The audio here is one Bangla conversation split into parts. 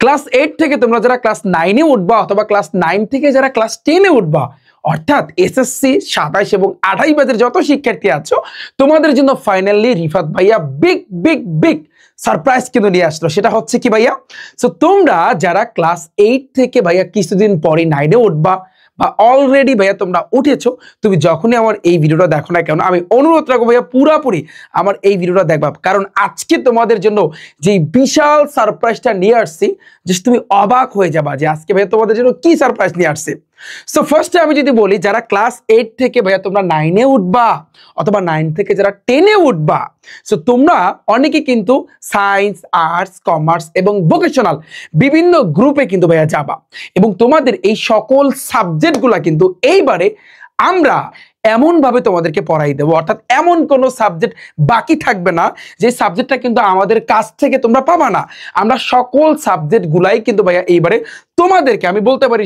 ক্লাস 8 থেকে তোমরা যারা ক্লাস 9 এ উঠবা অথবা ক্লাস 9 থেকে যারা ক্লাস 10 এ উঠবা, অর্থাৎ এসএসসি 27 এবং 28 ব্যাচের যত শিক্ষার্থী আছো, তোমাদের জন্য ফাইনালি রিফাত ভাইয়া বিগ বিগ বিগ সারপ্রাইজ কিন্তু নিয়ে আসলো। সেটা হচ্ছে কি ভাইয়া, সো তোমরা যারা ক্লাস 8 থেকে ভাইয়া কিছুদিন পরে 9 এ উঠবা বা অলরেডি ভাইয়া তোমরা উঠেছো, তুমি যখনই আমার এই ভিডিওটা দেখো না কেন, আমি অনুরোধ রাখবো ভাইয়া পুরাপুরি আমার এই ভিডিওটা দেখবা, কারণ আজকে তোমাদের জন্য যে বিশাল সারপ্রাইজটা নিয়ে আসছি, জাস্ট তুমি অবাক হয়ে যাবা যে আজকে ভাইয়া তোমাদের জন্য কি সারপ্রাইজ নিয়ে আসছে। সো ফার্স্টে আমি যদি বলি, যারা ক্লাস 8 থেকে ভাইয়া তোমরা 9 এ উঠবা অথবা 9 থেকে যারা 10 এ উঠবা, সো তোমরা অনেকে কিন্তু সায়েন্স, আর্টস, কমার্স এবং ভোকেশনাল বিভিন্ন গ্রুপে কিন্তু ভাইয়া যাবা, এবং তোমাদের এই সকল সাবজেক্টগুলা কিন্তু এইবারে আমরা এমন ভাবে তোমাদেরকে পড়াই দেবো, অর্থাৎ এমন কোনো সাবজেক্ট বাকি থাকবে না যে সাবজেক্টটা কিন্তু আমাদের কাছ থেকে তোমরা পাবা না। আমরা সকল সাবজেক্টগুলাই কিন্তু ভাইয়া এইবারে তোমাদেরকে আমি বলতে পারি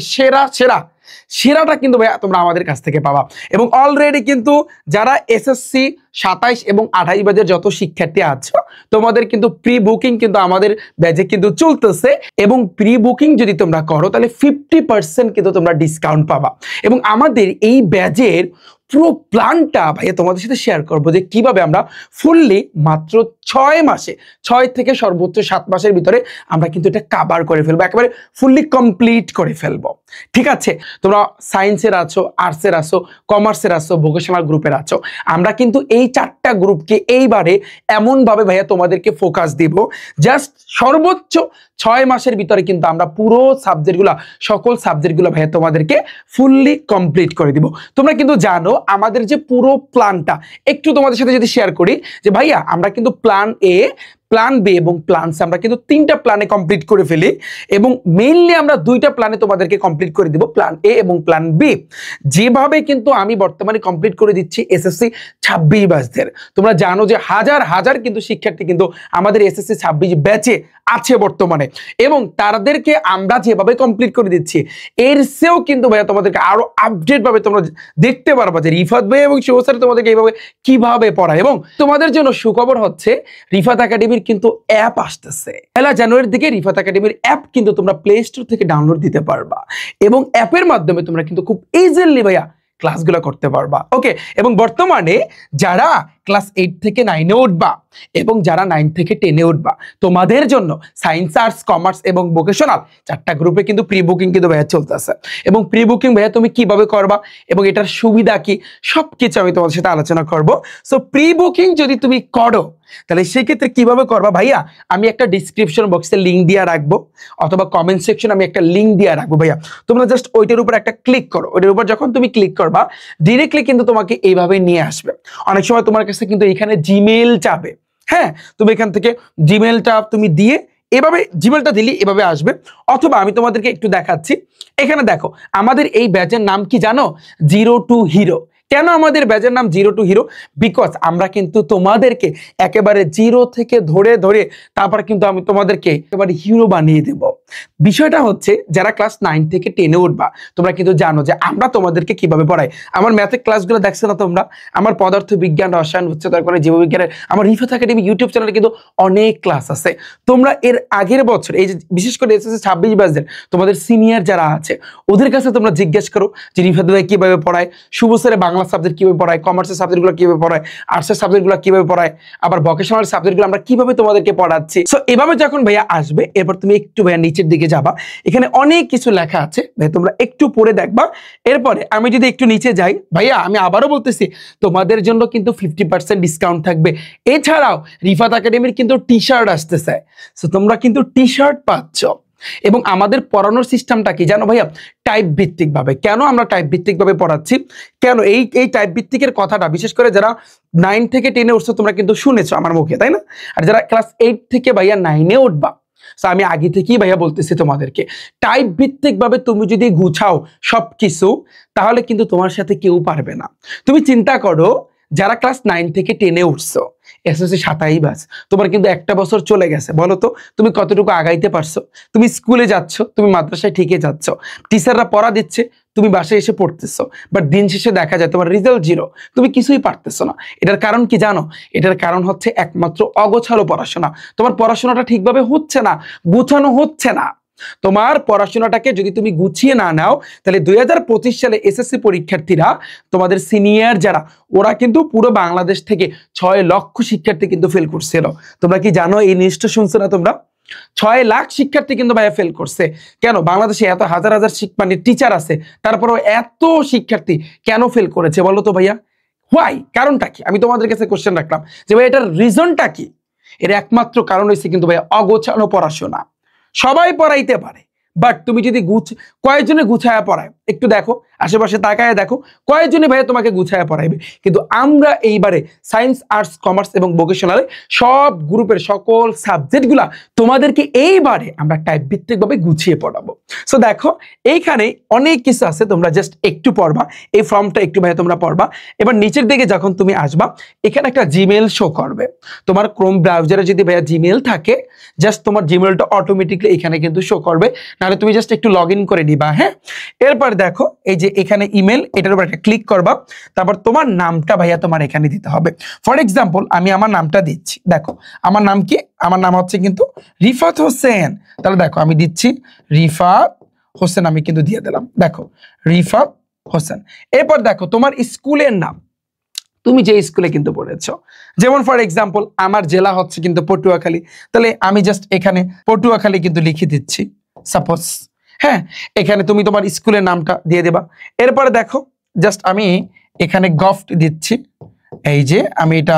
সেরাটা কিন্তু ভাইয়া তোমরা আমাদের কাছ থেকে পাবা। এবং অলরেডি কিন্তু যারা এসএসসি 27 এবং 28 ব্যাচের যত শিক্ষার্থী আছো, তোমাদের কিন্তু প্রি বুকিং কিন্তু আমাদের ব্যাচে কিন্তু চলতেছে, এবং প্রি বুকিং যদি তোমরা করো তাহলে 50% কিন্তু তোমরা ডিসকাউন্ট পাবা। এবং আমাদের এই ব্যাচের পুরো প্ল্যানটা ভাইয়া তোমাদের সাথে শেয়ার করবো যে কিভাবে আমরা ফুললি মাত্র 6 থেকে সর্বোচ্চ 7 মাসের ভিতরে আমরা কিন্তু এটা কভার করে ফেলবো, একেবারে ফুললি কমপ্লিট করে ফেলবো। ঠিক আছে, তোমরা সায়েন্সের আছো, আর্টসের আছো, কমার্সের আছো, ভোকেশনাল গ্রুপের আছো, আমরা কিন্তু এই 4টা গ্রুপকে এইবারে এমনভাবে ভাইয়া তোমাদেরকে ফোকাস দিব, জাস্ট সর্বোচ্চ 6 মাসের ভিতরে কিন্তু আমরা পুরো সাবজেক্টগুলো, সকল সাবজেক্টগুলো ভাইয়া তোমাদেরকে ফুললি কমপ্লিট করে দিব। তোমরা কিন্তু জানো আমাদের যে পুরো প্ল্যানটা, একটু তোমাদের সাথে যদি শেয়ার করি যে ভাইয়া আমরা কিন্তু প্ল্যান এ, প্ল্যান বি এবং প্ল্যান সি আমরা কিন্তু 3টা প্ল্যানে কমপ্লিট করে ফেলি, এবং মেইনলি আমরা 2টা প্ল্যানে তোমাদেরকে কমপ্লিট করে দিব, প্ল্যান এ এবং প্ল্যান বি। যেভাবে কিন্তু আমি বর্তমানে কমপ্লিট করে দিচ্ছি এসএসসি 26 ব্যাচদের, তোমরা জানো যে হাজার হাজার কিন্তু শিক্ষার্থী কিন্তু আমাদের এসএসসি 26 ব্যাচে আছে বর্তমানে, এবং তাদেরকে আমরা যেভাবে কমপ্লিট করে দিচ্ছি এর চেয়েও কিন্তু ভাইয়া তোমাদেরকে আরো আপডেট ভাবে তোমরা দেখতে পারবা যে রিফাত ভাই এবং শুভ স্যার তোমাদেরকে এইভাবে কিভাবে পড়ায়। এবং তোমাদের জন্য সুখবর হচ্ছে রিফাত একাডেমির কিন্তু অ্যাপ আসতেছে 1 জানুয়ারির দিকে। রিফাত একাডেমির অ্যাপ কিন্তু তোমরা প্লে স্টোর থেকে ডাউনলোড দিতে পারবা, এবং অ্যাপের মাধ্যমে তোমরা কিন্তু খুব ইজিলি ভাইয়া ক্লাসগুলো করতে পারবা। ওকে, এবং বর্তমানে যারা ক্লাস 8 থেকে 9 এ উঠবা এবং যারা 9 থেকে 10 এ উঠবা, তোমাদের জন্য সায়েন্স, আর্টস, কমার্স এবং ভোকেশনাল 4টা গ্রুপে কিন্তু প্রি বুকিং কিন্তু ভাইয়া চলতেছে। এবং প্রি বুকিং ভাইয়া তুমি কিভাবে করবা এবং এটার সুবিধা কি সবকিছু আমি তোমাদের সাথে আলোচনা করব। সো প্রি বুকিং যদি তুমি করো তাহলে সেক্ষেত্রে কিভাবে করবা ভাইয়া, আমি একটা ডিসক্রিপশন বক্সে লিঙ্ক দিয়ে রাখবো, অথবা কমেন্ট সেকশন আমি একটা লিঙ্ক দিয়ে রাখবো ভাইয়া, তোমরা জাস্ট ওইটার উপর একটা ক্লিক করো। ওইটার উপর যখন তুমি ক্লিক করবা ডিরেক্টলি কিন্তু তোমাকে এইভাবে নিয়ে আসবে। অনেক সময় তোমার কাছে কিন্তু এখানে জিমেল চাবে, হ্যাঁ, তুমি এখান থেকে জিমেলটা তুমি দিয়ে এভাবে জিমেলটা দিলে এভাবে আসবে, অথবা আমি তোমাদেরকে একটু দেখাচ্ছি। এখানে দেখো আমাদের এই ব্যাচের নাম কি জানো, 0 to Hero। কেন আমাদের ব্যাচের নাম 0 to Hero? বিকজ আমরা কিন্তু তোমাদেরকে একেবারে 0 থেকে ধরে ধরে তারপর কিন্তু আমি তোমাদেরকে একেবারে হিরো বানিয়ে দেব। বিষয়টা হচ্ছে যারা ক্লাস 9 থেকে 10 এ উঠবা, তোমরা কিন্তু জানো যে আমরা তোমাদেরকে কিভাবে পড়াই। আমার ম্যাথের ক্লাসগুলো দেখছো না তোমরা, আমার পদার্থ বিজ্ঞান, রসায়ন হচ্ছে, তারপরে জীববিজ্ঞানের আমার রিফাত একাডেমি ইউটিউব চ্যানেলে কিন্তু অনেক ক্লাস আছে। তোমরা এর আগের বছর এই যে বিশেষ করে এসএসসি 26 ব্যাচদের তোমাদের সিনিয়র যারা আছে ওদের কাছে তোমরা জিজ্ঞেস করো যে রিফাত ভাই কিভাবে পড়ায়, শুভ স্যারে বাংলা সাবজেক্ট কিভাবে পড়ায়, কমার্সের সাবজেক্টগুলো কিভাবে পড়ায়, আর্টসের সাবজেক্টগুলো কিভাবে পড়ায়, আবার ভোকেশনাল সাবজেক্টগুলো আমরা কিভাবে তোমাদেরকে পড়াচ্ছি। সো এভাবে যখন ভাইয়া আসবে, এরপর তুমি একটু ভাইয়া নিচের দিকে যাবা, এখানে অনেক কিছু লেখা আছে ভাইয়া, তোমরা একটু পড়ে দেখবা। এরপরে আমি যদি একটু নিচে যাই ভাইয়া, আমি আবারও বলতেছি তোমাদের জন্য কিন্তু 50% ডিসকাউন্ট থাকবে। এছাড়াও রিফাত একাডেমির কিন্তু টি শার্ট আসতেছে, সো তোমরা কিন্তু টি শার্ট পাচ্ছ। এবং আমাদের পড়ানোর সিস্টেমটা কি জানো ভাইয়া, টাইপ ভিত্তিক ভাবে। কেন আমরা টাইপ ভিত্তিক ভাবে পড়াচ্ছি, কেন এই টাইপ ভিত্তিকের কথাটা বিশেষ করে যারা 9 থেকে 10 এ উঠছো তোমরা কিন্তু শুনেছো আমার মুখে, তাই না? আর যারা ক্লাস 8 থেকে ভাইয়া 9 এ উঠবা, আমি আগে থেকেই ভাইয়া বলতেছি তোমাদেরকে, টাইপ ভিত্তিক ভাবে তুমি যদি গুছাও সবকিছু, তাহলে কিন্তু তোমার সাথে কেউ পারবে না। তুমি চিন্তা করো যারা ক্লাস 9 থেকে 10 এ উঠছো, এসএসসি 27 ব্যাচ, তোমার কিন্তু একটা বছর চলে গেছে, বলো তো তুমি কতটুকু আগাইতে পারছো? তুমি স্কুলে যাচ্ছ, তুমি মাদ্রাসায় ঠিকই যাচ্ছ, টিচাররা পড়া দিচ্ছে, তুমি বাসায় এসে পড়তেছো, বাট দিন শেষে দেখা যায় তোমার রেজাল্ট 0, তুমি কিছুই পারতেছো না। এটার কারণ কি জানো? এটার কারণ হচ্ছে একমাত্র অগোছালো পড়াশোনা। তোমার পড়াশোনাটা ঠিকভাবে হচ্ছে না, গুছানো হচ্ছে না। তোমার পড়াশোনাটাকে যদি তুমি গুছিয়ে না নাও তাহলে 2025 সালে এসএসসি পরীক্ষার্থীরা তোমাদের সিনিয়র যারা ওরা কিন্তু পুরো বাংলাদেশ থেকে 6 লক্ষ শিক্ষার্থী কিন্তু ফেল করছিল। তোমরা কি জানো এই নিউজটা শুনছো না তোমরা? 6 লাখ শিক্ষার্থী কিন্তু ভাইয়া ফেল করছে। কেন? বাংলাদেশে এত হাজার হাজার মানে টিচার আছে, তারপরেও এত শিক্ষার্থী কেন ফেল করেছে বলো তো ভাইয়া? হোয়াই? কারণটা কি? আমি তোমাদের কাছে কোশ্চেন রাখলাম যে ভাই এটার রিজনটা কি? এর একমাত্র কারণ হচ্ছে কিন্তু ভাইয়া অগোছানো পড়াশোনা। সবাই পড়াইতে পারে, বাট তুমি যদি কয়েকজনে গুছায়া পড়ায়, একটু দেখো আশেপাশে তাকায় দেখো কয়েকজনে ভাইয়া তোমাকে গুছায়া পড়াইবে। কিন্তু আমরা এইবারে সায়েন্স, আর্টস, কমার্স এবং ভোকেশনালে সব গ্রুপের সকল সাবজেক্টগুলা তোমাদেরকে এইবারে আমরা টাইপ ভিত্তিকভাবে গুছিয়ে পড়াবো। সো দেখো এইখানে অনেক কিছু আছে, তোমরা জাস্ট একটু পড়বা, এই ফর্মটা একটু ভাইয়া তোমরা পড়বা। এবার নিচের দিকে যখন তুমি আসবা এখানে একটা জিমেল শো করবে। তোমার ক্রোম ব্রাউজারে যদি ভাইয়া জিমেল থাকে, জাস্ট তোমার জিমেলটা অটোমেটিকলি এখানে কিন্তু শো করবে, নাহলে তুমি জাস্ট একটু লগ ইন করে নিবা। হ্যাঁ, এরপর দেখো এই যে এখানে ইমেল, এটার উপর একটা ক্লিক করবা, তারপর তোমার নামটা ভাইয়া তোমার এখানে দিতে হবে। ফর এক্সাম্পল আমি আমার নামটা দিচ্ছি, দেখো আমার নাম কি? আমার নাম হচ্ছে কিন্তু রিফাত হোসেন। তাহলে দেখো আমি দিচ্ছি রিফাত হোসেন, আমি কিন্তু দিয়ে দিলাম, দেখো রিফাত হোসেন। এরপর দেখো তোমার স্কুলের নাম, তুমি যে স্কুলে কিন্তু পড়েছো, যেমন ফর এক্সাম্পল আমার জেলা হচ্ছে কিন্তু পটুয়াখালী, তাহলে আমি জাস্ট এখানে পটুয়াখালী কিন্তু লিখে দিচ্ছি সাপোজ। হ্যাঁ, এখানে তুমি তোমার স্কুলের নামটা দিয়ে দেবা। এরপরে দেখো জাস্ট আমি এখানে গফট দিচ্ছি, এই যে আমি এটা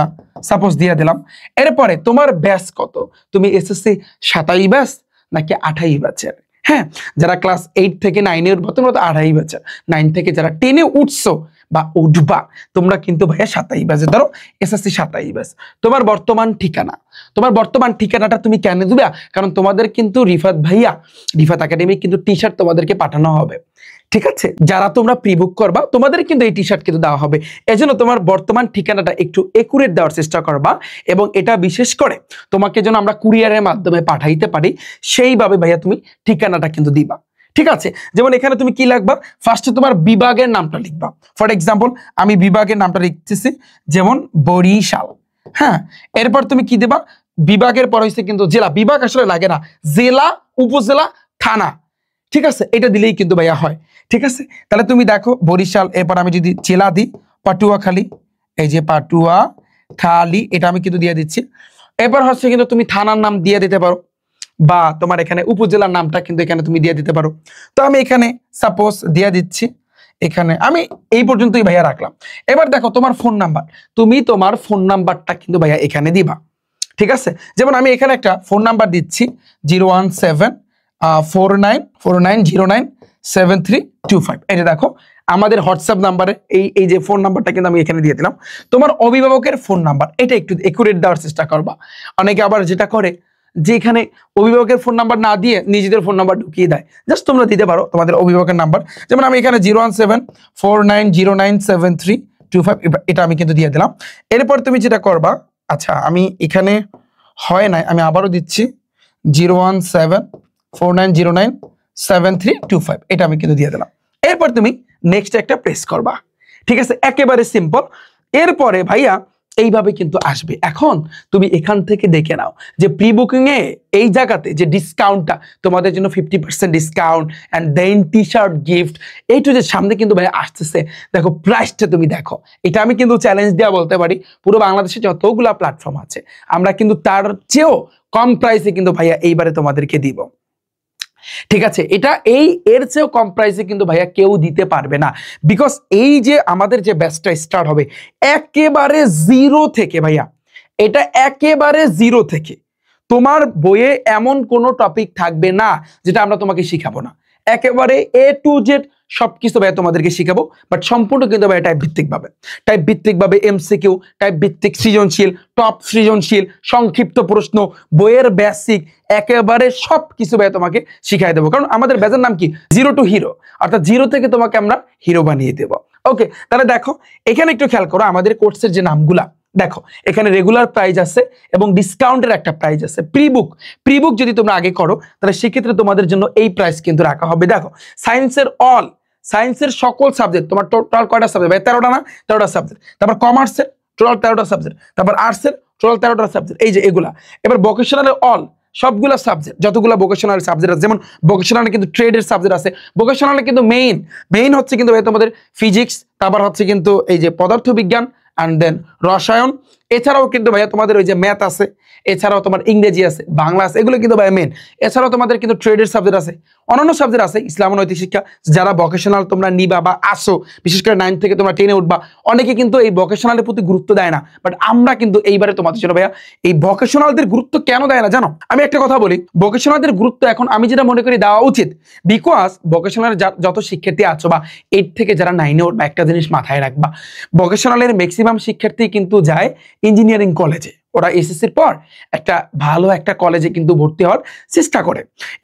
সাপোজ দিয়ে দিলাম। এরপরে তোমার ব্যাচ কত? তুমি এসএসসি 27 ব্যাচ নাকি 28 ব্যাচের? হ্যাঁ, যারা ক্লাস 8 থেকে 9 এর তোমরা তো 28 ব্যাচের, 9 থেকে যারা 10 এ উঠছো বা উঠবা তোমরা কিন্তু ভাইয়া 27 ব্যাচে, ধরো এসএসসি 27 ব্যাচ। তোমার বর্তমান ঠিকানাটা তুমি কেন দিবা? কারণ তোমাদের কিন্তু রিফাত একাডেমি কিন্তু টি শার্ট তোমাদেরকে পাঠানো হবে, ঠিক আছে? যারা তোমরা প্রি বুক করবা তোমাদের কিন্তু এই টি শার্ট কিন্তু দেওয়া হবে। এজন্য তোমার বর্তমান ঠিকানাটা একটু একুরেট দেওয়ার চেষ্টা করবা, এবং এটা বিশেষ করে তোমাকে যেন আমরা কুরিয়ারের মাধ্যমে পাঠাইতে পারি সেইভাবে ভাইয়া তুমি ঠিকানাটা কিন্তু দিবা, ঠিক আছে? যেমন এখানে তুমি কি লিখবা? ফার্স্টে তোমার বিভাগের নামটা লিখবা। ফর এক্সাম্পল আমি বিভাগের নামটা লিখতেছি যেমন বরিশাল। হ্যাঁ, এরপর তুমি কি দেবা? বিভাগের পর হইছে কিন্তু জেলা, বিভাগ আসলে লাগে না, জেলা, উপজেলা, থানা, ঠিক আছে? এটা দিলেই কিন্তু ভাইয়া হয়, ঠিক আছে? তাহলে তুমি দেখো বরিশাল, এরপর আমি যদি জেলা দিই পাটুয়াখালী, এই যে পাটুয়াখালী, এটা আমি কিন্তু দিয়ে দিচ্ছি। এরপর হচ্ছে কিন্তু তুমি থানার নাম দিয়ে দিতে পারো, বা তোমার এখানে উপজেলার নামটা কিন্তু এখানে তুমি দিয়ে দিতে পারো। তো আমি এখানে সাপোজ দিয়ে দিচ্ছি, এখানে আমি এই পর্যন্তই ভাইয়া রাখলাম। এবার দেখো তোমার ফোন নাম্বার, তুমি তোমার ফোন নাম্বারটা কিন্তু ভাইয়া এখানে দিবা, ঠিক আছে? যেমন আমি এখানে একটা ফোন নাম্বার দিচ্ছি 01749097325। এটা দেখো আমাদের হোয়াটসঅ্যাপ নাম্বারে এই যে ফোন নাম্বারটা কিন্তু আমি এখানে দিয়ে দিলাম। তোমার অভিভাবকের ফোন নাম্বার, এটা একটু একুরেট দেওয়ার চেষ্টা করবা। অনেকে আবার যেটা করে যে এখানে অভিভাবকের ফোন নাম্বার না দিয়ে নিজেদের ফোন নাম্বার ঢুকিয়ে দেয়, জাস্ট তোমরা দিতে পারো তোমাদের অভিভাবকের নাম্বার। যেমন আমি এখানে 01749097325, এটা আমি কিন্তু দিয়ে দিলাম। এরপর তুমি যেটা করবা, আচ্ছা আমি এখানে হয় নাই, আমি আবারও দিচ্ছি 01749097325, এটা আমি কিন্তু দিয়ে দিলাম। এরপর তুমি নেক্সট একটা প্রেস করবা, ঠিক আছে? একেবারে সিম্পল। এরপরে ভাইয়া এইভাবে কিন্তু আসবে। এখন তুমি এখান থেকে দেখে নাও যে প্রি বুকিং এ এই জায়গাতে যে ডিসকাউন্টটা তোমাদের জন্য 50% discount and then T shirt gift, এইটু যে সামনে কিন্তু ভাই আসতেছে, দেখো প্রাইসটা তুমি দেখো। এটা আমি কিন্তু চ্যালেঞ্জ দেওয়া বলতে পারি, পুরো বাংলাদেশে যতগুলা প্ল্যাটফর্ম আছে আমরা কিন্তু তার চেয়েও কম প্রাইসে কিন্তু ভাইয়া এইবারে তোমাদেরকে দিব, ঠিক আছে? এটা এর চেয়েও কম প্রাইসে কিন্তু ভাইয়া কেউ দিতে পারবে না, বিকজ এই যে আমাদের যে ব্যাচটা স্টার্ট হবে একেবারে জিরো থেকে ভাইয়া, এটা একেবারে জিরো থেকে। তোমার বইয়ে এমন কোনো টপিক থাকবে না যেটা আমরা তোমাকে শিখাবো না, একেবারে এ টু জেড সবকিছু ভাইয়া তোমাদেরকে শিখাবো, বাট সম্পূর্ণ কিন্তু ভাইয়া টাইপ ভিত্তিক ভাবে এমসিকিউ, টাইপ ভিত্তিক সৃজনশীল, টপ সৃজনশীল, সংক্ষিপ্ত প্রশ্ন, বইয়ের বেসিক, একেবারে সবকিছু ভাইয়া তোমাকে শিখাই দেবো। কারণ আমাদের ব্যাচের নাম কি? জিরো টু হিরো, অর্থাৎ জিরো থেকে তোমাকে আমরা হিরো বানিয়ে দেবো। ওকে, তাহলে দেখো এখানে একটু খেয়াল করো আমাদের কোর্সের যে নামগুলা, দেখো এখানে রেগুলার প্রাইস আছে এবং ডিসকাউন্টের একটা প্রাইস আছে। প্রি বুক যদি তোমরা আগে করো তাহলে সেক্ষেত্রে তোমাদের জন্য এই প্রাইস কিন্তু রাখা হবে। দেখো সায়েন্সের সকল সাবজেক্ট তোমার টোটাল কয়টা সাবজেক্ট ভাই? 13টা না? 13টা সাবজেক্ট। তারপর কমার্সের টোটাল 13টা সাবজেক্ট, তারপর আর্টসের টোটাল 13টা সাবজেক্ট, এই যে এগুলা। এবার ভোকেশনালের অল সবগুলা সাবজেক্ট, যতগুলো ভোকেশনাল সাবজেক্ট আছে, যেমন ভোকেশনালে কিন্তু ট্রেডের সাবজেক্ট আছে, ভোকেশনালে কিন্তু মেইন হচ্ছে কিন্তু ভাই তোমাদের ফিজিক্স, তারপর হচ্ছে কিন্তু এই যে পদার্থবিজ্ঞান অ্যান্ড দেন রসায়ন, এছাড়াও কিন্তু ভাইয়া তোমাদের ওই যে ম্যাথ আছে, এছাড়াও তোমার ইংরেজি আছে, বাংলা আছে, এগুলো কিন্তু ভাইয়া মেন। এছাড়াও তোমাদের কিন্তু ট্রেডের সাবজেক্ট আছে, অন্যান্য সাবজেক্ট আছে, ইসলাম ও নৈতিক শিক্ষা, যারা ভোকেশনাল তোমরা নিবা বা আসো, বিশেষ করে 9 থেকে তোমরা 10-এ উঠবা, অনেকে কিন্তু এই ভোকেশনালের প্রতি গুরুত্ব দেয় না, বাট আমরা কিন্তু এইবারে তোমাদের জন্য ভাইয়া এই ভোকেশনালদের গুরুত্ব কেন দেয় না জানো? আমি একটা কথা বলি, ভোকেশনালদের গুরুত্ব এখন আমি যেটা মনে করি দেওয়া উচিত, বিকজ ভোকেশনাল যত শিক্ষার্থী আছো বা 8 থেকে যারা 9-এ উঠবা, একটা জিনিস মাথায় রাখবা, ভোকেশনালের ম্যাক্সিমাম শিক্ষার্থী কিন্তু যায় ইঞ্জিনিয়ারিং কলেজে, ওরা এসএসসির পর একটা ভালো একটা কলেজে কিন্তু ভর্তি হওয়ার চেষ্টা করে,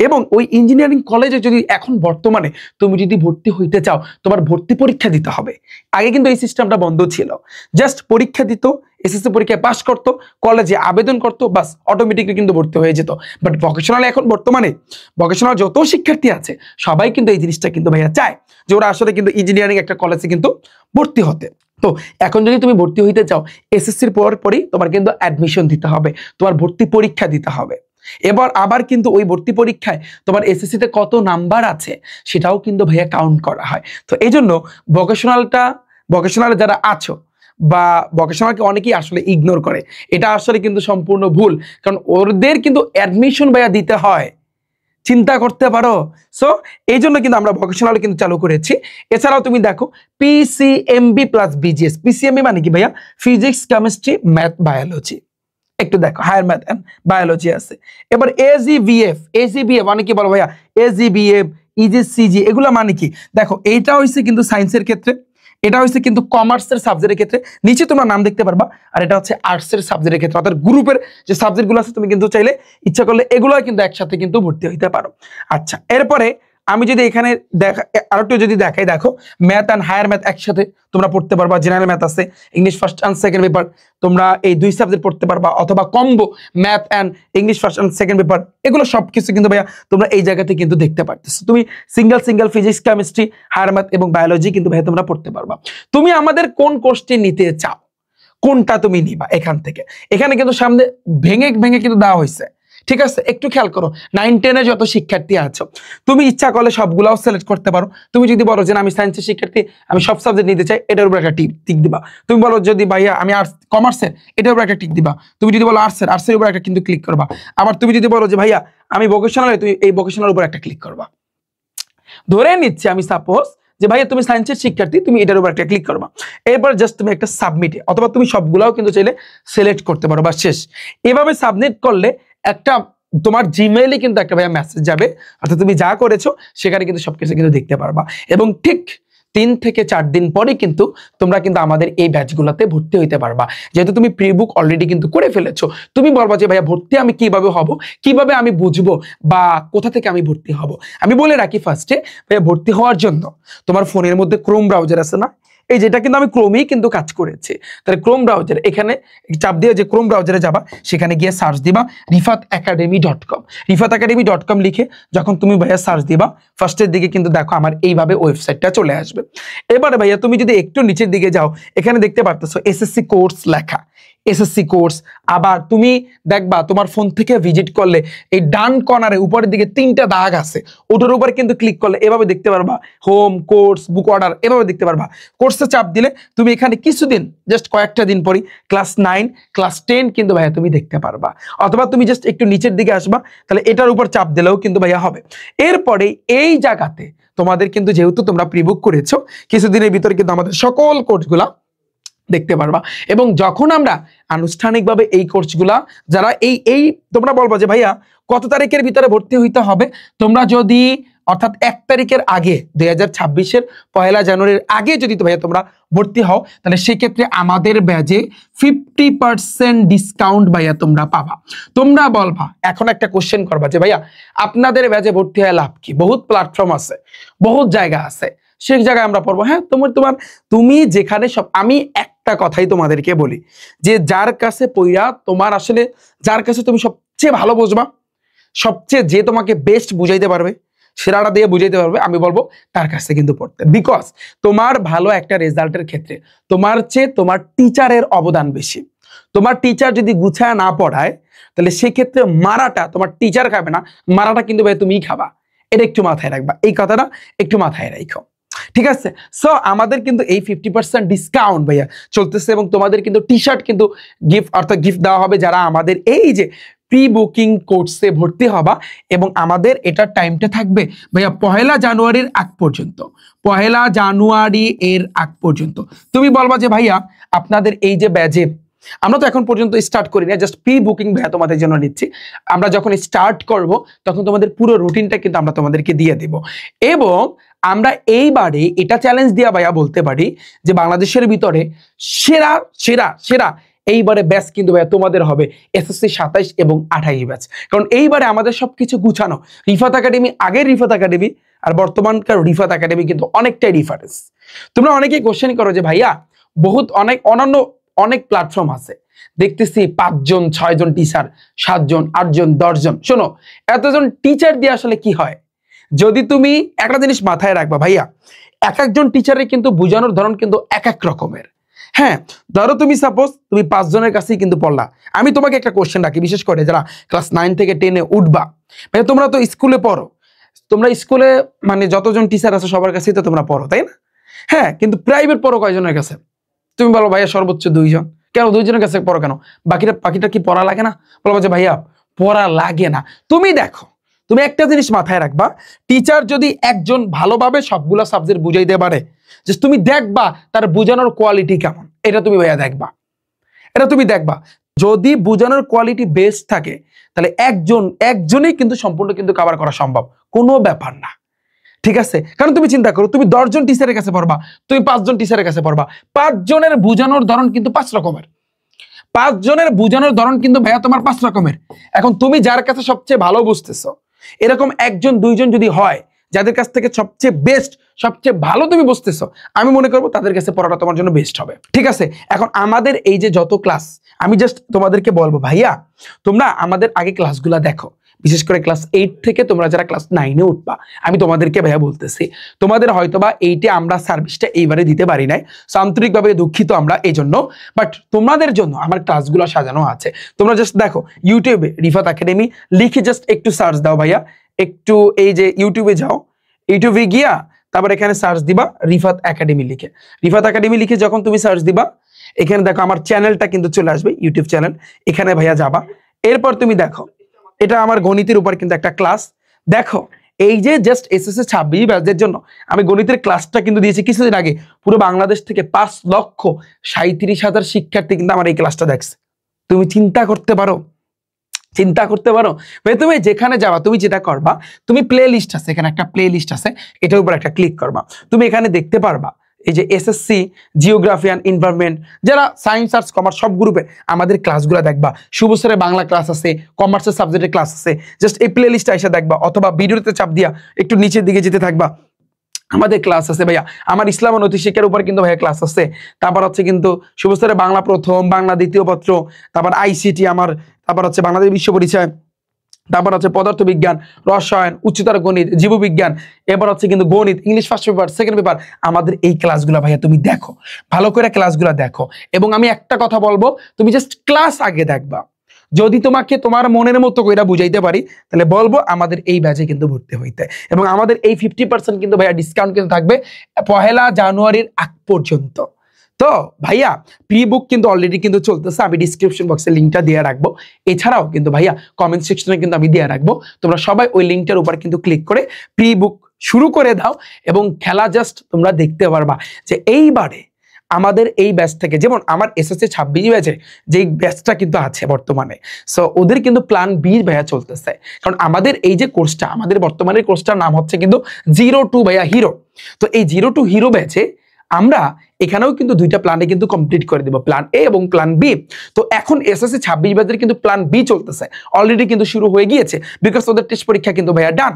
এবং ওই ইঞ্জিনিয়ারিং কলেজে যদি এখন বর্তমানে তুমি যদি ভর্তি হইতে চাও, তোমার ভর্তি পরীক্ষা দিতে হবে। আগে কিন্তু এই সিস্টেমটা বন্ধ ছিল, জাস্ট পরীক্ষা দিত, এসএসসি পরীক্ষায় পাস করতো, কলেজে আবেদন করতো, বাস অটোমেটিকলি কিন্তু ভর্তি হয়ে যেত। বাট ভোকেশনাল এখন বর্তমানে ভোকেশনাল যত শিক্ষার্থী আছে সবাই কিন্তু এই জিনিসটা কিন্তু ভাইয়া চায় যে ওরা আসলে কিন্তু ইঞ্জিনিয়ারিং একটা কলেজে কিন্তু ভর্তি হতে। তো এখন যদি তুমি ভর্তি হইতে চাও, এসএসসির পরই তোমার কিন্তু অ্যাডমিশন দিতে হবে, তোমার ভর্তি পরীক্ষা দিতে হবে। এবার আবার কিন্তু ওই ভর্তি পরীক্ষায় তোমার এসএসসিতে কত নাম্বার আছে সেটাও কিন্তু ভাইয়া কাউন্ট করা হয়। তো এই জন্য ভোকেশনালে যারা আছো বা ভোকেশনালকে অনেকেই আসলে ইগনোর করে, এটা আসলে কিন্তু সম্পূর্ণ ভুল, কারণ ওদের কিন্তু অ্যাডমিশন ভাইয়া দিতে হয়, চিন্তা করতে পারো। সো এই জন্য কিন্তু আমরা ভোকেশনাল কিন্তু চালু করেছি। এছাড়াও তুমি দেখো পিসিএমবি প্লাস বিজিএস, পিসিএমবি মানে কি ভাইয়া? ফিজিক্স, কেমিস্ট্রি, ম্যাথ, বায়োলজি, একটু দেখো হায়ার ম্যাথ এন্ড বায়োলজি আছে। এবার এজিবিএফ মানে কি বলো ভাইয়া? এজিবিএফ, ইজিসিজি, এগুলো মানে কি? দেখো এইটা হইছে কিন্তু সায়েন্সের ক্ষেত্রে, এটা হচ্ছে কিন্তু কমার্সের সাবজেক্টের ক্ষেত্রে, নিচে তোমরা নাম দেখতে পারবা, আর এটা হচ্ছে আর্টসের সাবজেক্টের ক্ষেত্রে, অর্থাৎ গ্রুপের যে সাবজেক্টগুলো আছে তুমি কিন্তু চাইলে ইচ্ছা করলে এগুলো কিন্তু একসাথে কিন্তু ভর্তি হইতে পারো। আচ্ছা, এরপরে আমি যদি এখানে আর একটু যদি দেখাই, দেখো ম্যাথ অ্যান্ড হায়ার ম্যাথ একসাথে তোমরা পড়তে পারবা, জেনারেল ম্যাথ আছে, English first and second paper, তোমরা এই 2 সাবজেক্ট পড়তে পারবা, অথবা combo math and English first and second paper, এগুলো সবকিছু কিন্তু ভাইয়া তোমরা এই জায়গাতে কিন্তু দেখতে পারতেছো। তুমি single physics, chemistry, higher math এবং বায়োলজি কিন্তু ভাইয়া তোমরা পড়তে পারবা। তুমি আমাদের কোন কোর্সটি নিতে চাও, কোনটা তুমি নিবা এখান থেকে, এখানে কিন্তু সামনে ভেঙে ভেঙে কিন্তু দেওয়া হয়েছে, ঠিক আছে? একটু খেয়াল করো, 9-10 যত শিক্ষার্থী আছো, তুমি ইচ্ছা করলে সবগুলাও সিলেক্ট করতে পারো। তুমি যদি বলো যে আমি সায়েন্সের শিক্ষার্থী, আমি সব সাবজেক্ট নিতে চাই, এটার উপর একটা টিক দিবা। তুমি বলো যদি ভাইয়া আমি আর্টস কমার্সের, এটার উপর একটা টিক দিবা। তুমি যদি বলো আর্টসের উপর একটা কিন্তু ক্লিক করবা। আবার তুমি যদি বলো যে ভাইয়া আমি ভোকেশনাল, তুমি এই ভোকেশনাল উপর একটা ক্লিক করবা। ধরে নিচ্ছি আমি সাপোজ যে ভাইয়া তুমি সায়েন্সের শিক্ষার্থী, তুমি এটার উপর একটা ক্লিক করবা। এরপর জাস্ট তুমি একটা সাবমিটে, অথবা তুমি সবগুলাও কিন্তু চাইলে সিলেক্ট করতে পারো, বা শেষ। এভাবে সাবমিট করলে একটা তোমার জিমেইলে কিন্তু একটা ভাইয়া মেসেজ যাবে, অর্থাৎ তুমি যা করেছো সেখানে কিন্তু সবকিছু কিন্তু দেখতে পারবা। এবং ঠিক 3 থেকে 4 দিন পরে কিন্তু তোমরা কিন্তু আমাদের এই ব্যাচগুলোতে ভর্তি হইতে পারবা, যেহেতু তুমি প্রি বুক অলরেডি কিন্তু করে ফেলেছো। তুমি বলবা যে ভাইয়া ভর্তি আমি কিভাবে হব, কিভাবে আমি বুঝবো, বা কোথা থেকে আমি ভর্তি হব। আমি বলে রাখি ফার্স্টে, ভাইয়া ভর্তি হওয়ার জন্য তোমার ফোনের মধ্যে ক্রোম ব্রাউজার আছে না, এই যেটা কিন্তু আমি ক্রোমেই কিন্তু কাজ করেছি, তাহলে ক্রোম ব্রাউজার, এখানে চাপ দিয়ে যে ক্রোম ব্রাউজারে যাবা, সেখানে গিয়ে সার্চ দিবা rifatacademy.com, rifatacademy.com লিখে যখন তুমি ভাইয়া সার্চ দিবা, ফার্স্টের দিকে কিন্তু দেখো আমার এইভাবে ওয়েবসাইটটা চলে আসবে। এবারে ভাইয়া তুমি যদি একটু নিচের দিকে যাও, এখানে দেখতে পারতেছো এসএসসি কোর্স লেখা, এসএসসি কোর্স। আবার তুমি দেখবা তোমার ফোন থেকে ভিজিট করলে এই ডান কর্নারে উপরের দিকে 3টা দাগ আছে, ওটার উপরে কিন্তু ক্লিক করলে এভাবে দেখতে পারবা হোম, কোর্স, বুক অর্ডার, এভাবে দেখতে পারবা। কোর্সে চাপ দিলে তুমি এখানে কিছুদিন, জাস্ট কয়েকটা দিন পরই ক্লাস 9, ক্লাস 10 কিন্তু ভাইয়া তুমি দেখতে পারবা। অথবা তুমি জাস্ট একটু নিচের দিকে আসবা, তাহলে এটার উপর চাপ দিলেও কিন্তু ভাইয়া হবে। এরপরে এই জায়গাতে তোমাদের কিন্তু যেহেতু তোমরা প্রিবুক করেছো, কিছুদিনের ভিতরে কিন্তু আমাদের সকল কোর্সগুলা দেখতে পারবা। এবং যখন আমরা আনুষ্ঠানিকভাবে এই কোর্সগুলা যারা এই তোমরা বলবা যে ভাইয়া কত তারিখের ভিতরে ভর্তি হইতে হবে, তোমরা যদি অর্থাৎ 1 তারিখের আগে, 2026-এর 1 জানুয়ারির আগে যদি ভাইয়া তোমরা ভর্তি হও, তাহলে সেক্ষেত্রে আমাদের ব্যাচে 50% ডিসকাউন্ট ভাইয়া তোমরা পাবা। তোমরা বলবা, এখন একটা কোশ্চেন করবা যে ভাইয়া আপনাদের ব্যাচে ভর্তি হয়ে লাভ কি? বহুত প্ল্যাটফর্ম আছে, বহুত জায়গা আছে, সেই জায়গায় আমরা পড়বো। হ্যাঁ, তুমি যেখানে সব, আমি একটা কথাই তোমাদেরকে বলি যে যার কাছে পইরা তোমার আসলে, যার কাছে তুমি সবচেয়ে ভালো বুঝবা, সবচেয়ে যে তোমাকে বেস্ট বুঝাইতে পারবে, সেরাটা দিয়ে বুঝাইতে পারবে, আমি বলবো তার কাছে কিন্তু পড়তে। বিকজ তোমার ভালো একটা রেজাল্টের ক্ষেত্রে তোমার চেয়ে তোমার টিচারের অবদান বেশি। তোমার টিচার যদি গুছায় না পড়ায় তাহলে সেক্ষেত্রে মারাটা তোমার টিচার খাবে না, মারাটা কিন্তু ভাই তুমিই খাবা। এটা একটু মাথায় রাখবা, এই কথাটা একটু মাথায় রাখো, ঠিক আছে? সো আমাদের কিন্তু এই 50% ডিসকাউন্ট ভাইয়া চলতেছে এবং তোমাদের কিন্তু টি শার্ট কিন্তু গিফট অর্থাৎ গিফট দেওয়া হবে যারা আমাদের এই যে প্রি বুকিং কোর্সে ভর্তি হবা। এবং আমাদের এটার টাইমটা থাকবে ভাইয়া 1 জানুয়ারির আগ পর্যন্ত, 1 জানুয়ারি এর আগ পর্যন্ত। তুমি বলবা যে ভাইয়া আপনাদের এই যে ব্যাচে আমরা তো এখন পর্যন্ত স্টার্ট করি না, জাস্ট প্রি বুকিং ভাইয়া তোমাদের জন্য নিচ্ছি। আমরা যখন স্টার্ট করব তখন তোমাদের পুরো রুটিনটা কিন্তু আমরা তোমাদেরকে দিয়ে দেব। এবং আমরা এইবারে এটা চ্যালেঞ্জ দিয়া ভাইয়া বলতে পারি যে বাংলাদেশের ভিতরে সেরা সেরা সেরা এইবারে ব্যাচ কিন্তু ভাইয়া তোমাদের হবে এসএসসি 27 এবং 28 ব্যাচ। কারণ এইবারে আমাদের সবকিছু গুছানো। রিফাত একাডেমি, আগের রিফাত একাডেমি আর বর্তমানকার রিফাত একাডেমি কিন্তু অনেকটাই ডিফারেন্স। তোমরা অনেকেই কোশ্চেন করো যে ভাইয়া বহুত অন্যান্য অনেক প্ল্যাটফর্ম আছে, দেখতেছি 5 জন 6 জন টিচার, 7 জন 8 জন 10 জন। শোনো, এতজন টিচার দিয়ে আসলে কি হয়? যদি তুমি একটা জিনিস মাথায় রাখবা ভাইয়া, এক একজন টিচারের কিন্তু বোঝানোর ধরন কিন্তু এক এক রকমের। হ্যাঁ, ধরো তুমি সাপোজ তুমি 5 জনের কাছেই কিন্তু পড়লা। আমি তোমাকে একটা কোশ্চেন রাখি, বিশেষ করে যারা ক্লাস 9 থেকে 10-এ উঠবা, ভাইয়া তোমরা তো স্কুলে পড়ো, তোমরা স্কুলে মানে যতজন টিচার আছে সবার কাছেই তো তোমরা পড়ো, তাই না? হ্যাঁ, কিন্তু প্রাইভেট পড়ো কয়জনের কাছে? তুমি বলো ভাইয়া সর্বোচ্চ 2 জন। কেন 2 জনের কাছে পড়ো কেন? বাকিটা কি পড়া লাগে না? বলবো যে ভাইয়া পড়া লাগে না। তুমি দেখো, তুমি একটা জিনিস মাথায় রাখবা, টিচার যদি একজন ভালোভাবে সবগুলা সাবজেক্ট বুঝাইতে পারে, যে তুমি দেখবা তার বোঝানোর কোয়ালিটি কেমন, এটা তুমি ভাইয়া দেখবা, এটা তুমি দেখবা। যদি বোঝানোর কোয়ালিটি বেস্ট থাকে তাহলে একজনই কিন্তু সম্পূর্ণ কিন্তু কভার করা সম্ভব, কোনো ব্যাপার না, ঠিক আছে? কারণ তুমি চিন্তা করো, তুমি 10 জন টিচারের কাছে পড়বা, তুমি 5 জন টিচারের কাছে পড়বা, 5 জনের বোঝানোর ধরন কিন্তু 5 রকমের, 5 জনের বোঝানোর ধরন কিন্তু ভাইয়া তোমার 5 রকমের। এখন তুমি যার কাছে সবচেয়ে ভালো বুঝতেছো, এরকম 1 জন 2 জন যদি হয় যাদের কাছ থেকে সবচেয়ে বেস্ট সবচেয়ে ভালো তুমি বুঝতেছো, আমি মনে করবো তাদের কাছে পড়াটা তোমার জন্য বেস্ট হবে, ঠিক আছে? এখন আমাদের এই যে যত ক্লাস, আমি জাস্ট তোমাদেরকে বলবো ভাইয়া তোমরা আমাদের আগে ক্লাসগুলা দেখো, বিশেষ করে ক্লাস 8 থেকে তোমরা যারা ক্লাস 9-এ উঠবা, আমি তোমাদেরকে ভাইয়া বলতেছি, তোমাদের হয়তোবা 8-এ আমরা সার্ভিসটা এইবারে দিতে পারি নাই, আন্তরিকভাবে দুঃখিত আমরা এই জন্য। বাট তোমাদের জন্য আমার ক্লাসগুলো সাজানো আছে। তোমরা জাস্ট দেখো ইউটিউবে রিফাত একাডেমি লিখে জাস্ট একটু সার্চ দাও ভাইয়া, একটু এই যে ইউটিউবে যাও, ইউটিউবে গিয়া তারপর এখানে সার্চ দিবা রিফাত একাডেমি লিখে। রিফাত একাডেমি লিখে যখন তুমি সার্চ দিবা, এখানে দেখো আমার চ্যানেলটা কিন্তু চলে আসবে, ইউটিউব চ্যানেল, এখানে ভাইয়া যাবা। এরপর তুমি দেখো এটা আমার গণিতের উপর কিন্তু একটা ক্লাস। দেখো এই যে জাস্ট এসএসসি 26 ব্যাচের জন্য আমি গণিতের ক্লাসটা কিন্তু দিয়েছি কিছুদিন আগে। পুরো বাংলাদেশ থেকে 5,37,000 শিক্ষার্থী কিন্তু আমার এই ক্লাসটা দেখছে। তুমি চিন্তা করতে পারো, চিন্তা করতে পারো ভাই, তুমি যেখানে যাবা তুমি যেটা করবা, তুমি প্লে লিস্ট আছে, এখানে একটা প্লে লিস্ট আছে, এটার উপর একটা ক্লিক করবা, তুমি এখানে দেখতে পারবা এই যে এসএসসি জিওগ্রাফি অ্যান্ড এনভায়রনমেন্ট, যারা সায়েন্স আর্টস কমার্স সব গ্রুপে আমাদের ক্লাসগুলো দেখবা। শুভ স্যারের বাংলা ক্লাস আছে, কমার্সের সাবজেক্টের ক্লাস আছে, জাস্ট এই প্লে লিস্টটা এসে দেখবা, অথবা ভিডিওতে চাপ দিয়া একটু নিচের দিকে যেতে থাকবা, আমাদের ক্লাস আছে ভাইয়া। আমার ইসলাম ও নৈতিক শিক্ষার উপর কিন্তু ভাইয়া ক্লাস আছে। তারপর হচ্ছে কিন্তু শুভ স্যারের বাংলা প্রথম, বাংলা দ্বিতীয় পত্র, তারপর আইসিটি আমার, তারপর হচ্ছে বাংলাদেশ বিশ্ব পরিচয়, তারপর হচ্ছে পদার্থবিজ্ঞান, রসায়ন, উচ্চতর গণিত, জীববিজ্ঞান, এবার হচ্ছে কিন্তু গণিত, English first paper, second paper. আমাদের এই ক্লাসগুলো ভাইয়া তুমি দেখো, ভালো করে ক্লাসগুলো দেখো। এবং আমি একটা কথা বলবো, তুমি জাস্ট ক্লাস আগে দেখবা। যদি তোমাকে তোমার মনের মতো কইরা বুঝাইতে পারি তাহলে বলবো আমাদের এই ব্যাচে কিন্তু ভর্তি হইতে। এবং আমাদের এই 50% কিন্তু ভাইয়া ডিসকাউন্ট কিন্তু থাকবে 1 জানুয়ারির আগ পর্যন্ত। তো ভাইয়া প্রি বুক কিন্তু অলরেডি কিন্তু চলতেছে, আমি ডিসক্রিপশন বক্সে লিঙ্কটা দিয়ে রাখবো। এছাড়াও কিন্তু ভাইয়া কমেন্ট সেকশনে কিন্তু আমি দিয়ে রাখবো, তোমরা সবাই ওই লিঙ্কটার উপর কিন্তু ক্লিক করে প্রি বুক শুরু করে দাও। এবং খেলা জাস্ট তোমরা দেখতে পারবা যে এইবারে আমাদের এই ব্যাচ থেকে, যেমন আমার এসএসসি 26 ব্যাচে যেই ব্যাচটা কিন্তু আছে বর্তমানে, সো ওদের কিন্তু প্ল্যান বি ভাইয়া চলতেছে। কারণ আমাদের এই যে কোর্সটা, আমাদের বর্তমানের কোর্সটার নাম হচ্ছে কিন্তু 02 ভাইয়া হিরো। তো এই 02 হিরো ব্যাচে আমরা এখানেও কিন্তু 2টা প্ল্যানে কিন্তু কমপ্লিট করে দিব, প্ল্যান এ এবং প্ল্যান বি। তো এখন এসএসসি 26 ব্যাচের কিন্তু প্ল্যান বি চলতেছে, অলরেডি কিন্তু শুরু হয়ে গিয়েছে, বিকজ ওদের টেস্ট পরীক্ষা কিন্তু ভাইয়া ডান।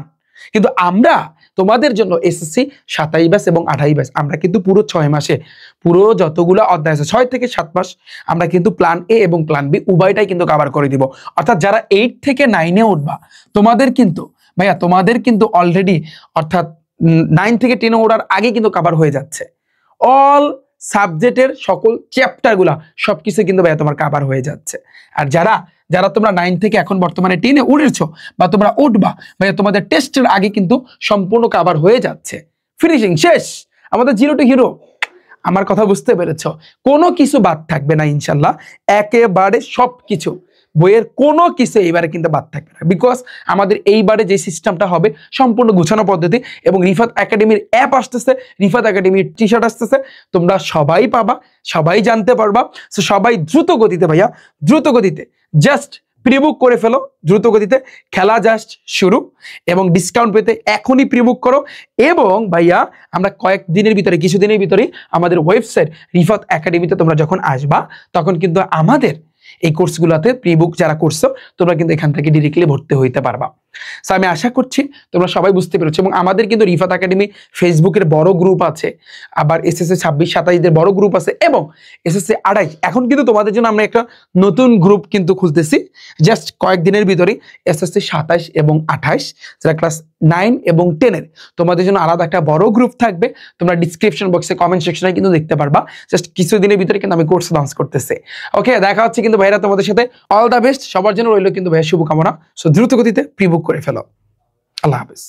কিন্তু আমরা তোমাদের জন্য এসএসসি 27 ব্যাচ এবং 28 ব্যাচ আমরা কিন্তু পুরো 6 মাসে পুরো যতগুলো অধ্যায় আছে 6 থেকে 7 মাস আমরা কিন্তু প্ল্যান এ এবং প্ল্যান বি উভয়টাই কিন্তু কভার করে দিব। অর্থাৎ যারা 8 থেকে 9-এ উঠবা তোমাদের কিন্তু ভাইয়া তোমাদের কিন্তু অলরেডি অর্থাৎ 9 থেকে 10-এ ওঠার আগে কিন্তু কভার হয়ে যাচ্ছে। অল সাবজেক্টের সকল চ্যাপ্টারগুলা সবকিছু কিন্তু ভাইয়া তোমার কভার হয়ে যাচ্ছে। আর যারা যারা তোমরা 9 থেকে এখন বর্তমানে 10-এ উঠেছো বা তোমরা উঠবা ভাইয়া, তোমাদের টেস্টের আগে কিন্তু সম্পূর্ণ কভার হয়ে যাচ্ছে, ফিনিশিং শেষ, আমাদের জিরো টু হিরো। আমার কথা বুঝতে পেরেছো? কোনো কিছু বাদ থাকবে না ইনশাল্লাহ, একেবারে সবকিছু, বইয়ের কোনো কিছু এইবারে কিন্তু বাদ থাকবে না। বিকজ আমাদের এইবারে যে সিস্টেমটা হবে সম্পূর্ণ গুছানো পদ্ধতি, এবং রিফাত একাডেমির অ্যাপ আসতেছে, রিফাত একাডেমির টি শার্ট আসতেছে, তোমরা সবাই পাবা, সবাই জানতে পারবা। সো সবাই দ্রুত গতিতে ভাইয়া, দ্রুত গতিতে জাস্ট প্রিবুক করে ফেলো, দ্রুত গতিতে, খেলা জাস্ট শুরু, এবং ডিসকাউন্ট পেতে এখনই প্রিবুক করো। এবং ভাইয়া আমরা কয়েকদিনের ভিতরে, কিছুদিনের ভিতরেই আমাদের ওয়েবসাইট রিফাত একাডেমিতে তোমরা যখন আসবা তখন কিন্তু আমাদের এই কোর্সগুলোতে প্রিবুক যারা করছো তোমরা কিন্তু এখান থেকে ডিরেক্টলি ভর্তি হইতে পারবা। সো আমি আশা করছি তোমরা সবাই বুঝতে পেরেছো। এবং আমাদের কিন্তু রিফাত একাডেমি ফেসবুকের বড় গ্রুপ আছে, আবার এসএসসি 26-27 বড় গ্রুপ আছে, এবং এসএসসি 28 এখন কিন্তু তোমাদের জন্য আমরা একটা নতুন গ্রুপ কিন্তু খুলতেছি জাস্ট কয়েকদিনের ভিতরেই। এসএসসি 27 এবং 28 যারা ক্লাস 9 এবং 10-এর, তোমাদের জন্য আলাদা একটা বড় গ্রুপ থাকবে। তোমরা ডিসক্রিপশন বক্সে, কমেন্ট সেকশনে কিন্তু দেখতে পারবা। জাস্ট কিছুদিনের ভিতরে কিন্তু আমি কোর্স লঞ্চ করতেছি। ওকে, দেখা হচ্ছে কিন্তু ভাইরা তোমাদের সাথে। অল দ্য বেস্ট সবার জন্য রইল কিন্তু ভাইয়া শুভকামনা। সো দ্রুত গতিতে প্রিবুক করে ফেলো। আল্লাহ হাফেজ।